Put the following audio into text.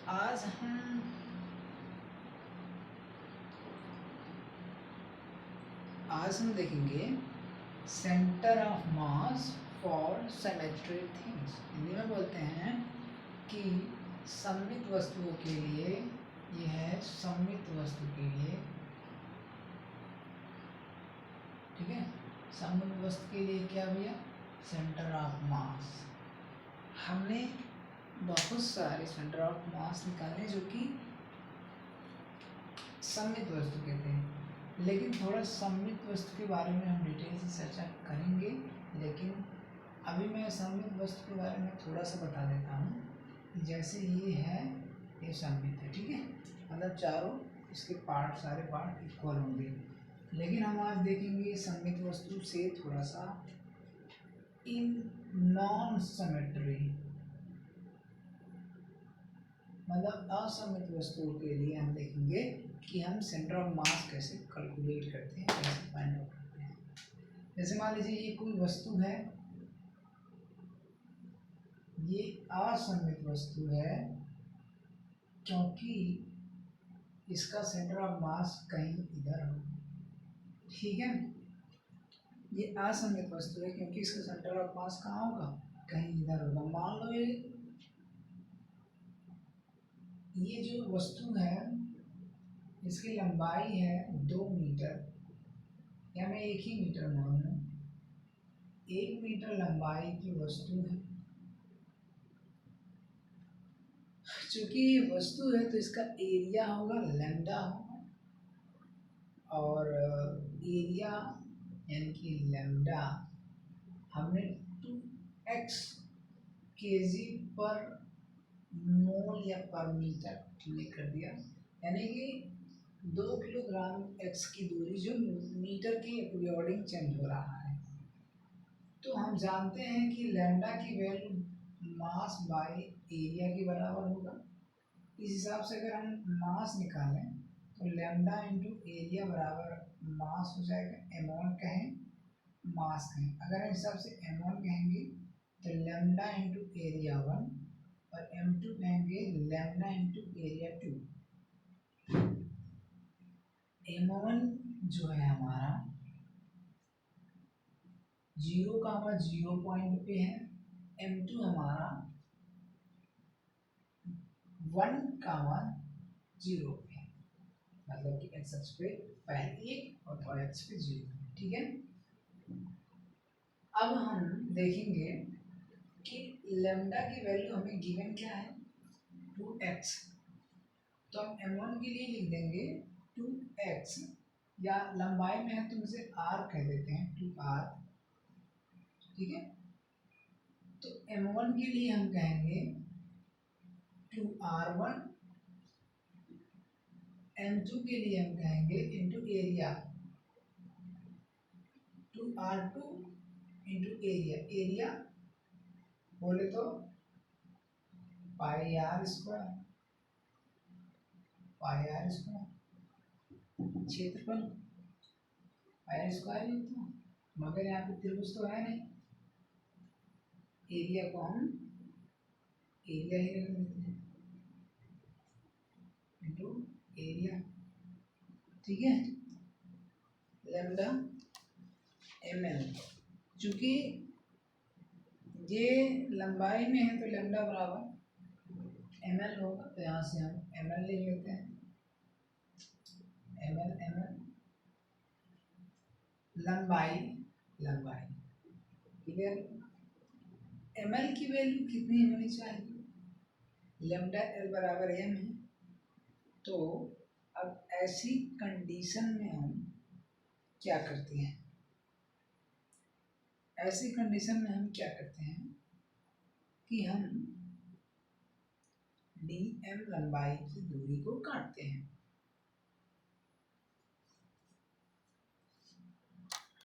आज हम देखेंगे centre of mass for symmetry things. Hindi में बोलते हैं कि सममित वस्तुओं के लिए, यह है सममित वस्तु के लिए, ठीक है। सममित वस्तु के लिए क्या भैया? Centre of mass. हमने बहुत सारे सेंटर ऑफ मास निकाले जो कि सममित वस्तु के थे, लेकिन थोड़ा सममित वस्तु के बारे में हम डिटेल से चर्चा करेंगे। लेकिन अभी मैं सममित वस्तु के बारे में थोड़ा सा बता देता हूँ। जैसे ये है, ये सममित है, ठीक है, मतलब चारों इसके पार्ट, सारे पार्ट इक्वल होंगे। लेकिन हम आज देखेंगे सममित वस्तु से थोड़ा सा इन नॉन सिमेट्री, मतलब असममित वस्तुओं के लिए हम देखेंगे कि हम सेंटर ऑफ मास कैसे कैलकुलेट करते हैं, कैसे फाइंड आउट करते हैं। जैसे मान लीजिए ये कोई वस्तु है, ये असममित वस्तु है क्योंकि इसका सेंटर ऑफ मास कहीं इधर हो, ठीक है। ये असममित वस्तु है क्योंकि इसका सेंटर ऑफ मास कहाँ होगा? कहीं इधर होगा। मान लो ये जो वस्तु है इसकी लंबाई है 2 मीटर, या मैं 1 ही मीटर मान लूँ। 1 मीटर लंबाई की वस्तु है। चूंकि ये वस्तु है तो इसका एरिया होगा लैम्डा होगा, और एरिया यानी कि लैम्डा हमने 2x kg पर मोल या पर मीटर क्लिक कर दिया, यानी कि 2 किलोग्राम x की दूरी जो मीटर के अकॉर्डिंग चेंज हो रहा है। तो हम जानते हैं कि लैम्डा की वैल्यू मास बाय एरिया के बराबर होगा। इस हिसाब से अगर हम मास निकालें तो लैम्डा इंटू एरिया बराबर मास हो जाएगा। m1 कहें, मास कहें। अगर इस हिसाब से m1 कहेंगे तो लैम्डा इंटू एरिया 1, और m2 कहेंगे लैम्डा इंटू एरिया 2। m1 जो है हमारा 0, 0 पे है, m2 हमारा 1, 0 पे है, मतलब कि x अक्ष पे पहले 1 और y अक्ष पे 0, ठीक है। अब हम देखेंगे कि लैम्डा की वैल्यू हमें गिवन क्या है? 2x। तो हम m1 के लिए लिख देंगे 2x, या लंबाई में है तो इसे r कह देते हैं, 2r, ठीक है। तो m1 के लिए हम कहेंगे 2r1, m2 के लिए हम कहेंगे into area 2r2 into area. Area बोले तो पाई आर स्क्वायर, क्षेत्रफल पाई स्क्वायर ही होता है, मगर यहाँ पे त्रिभुज तो है नहीं। एरिया को हम एरिया ही रख देते हैं इंटू एरिया, ठीक है। लैम्डा ml, चूंकि ये लंबाई में है तो लैम्डा बराबर ml होगा, तो यहाँ से हम ml लिख लेते हैं। ml लंबाई, क्लियर। ml की वैल्यू कितनी होनी चाहिए? लैम्डा l बराबर m है। तो अब ऐसी कंडीशन में हम क्या करते हैं? ऐसी कंडीशन में हम क्या करते हैं कि हम dm लंबाई की दूरी को काटते हैं।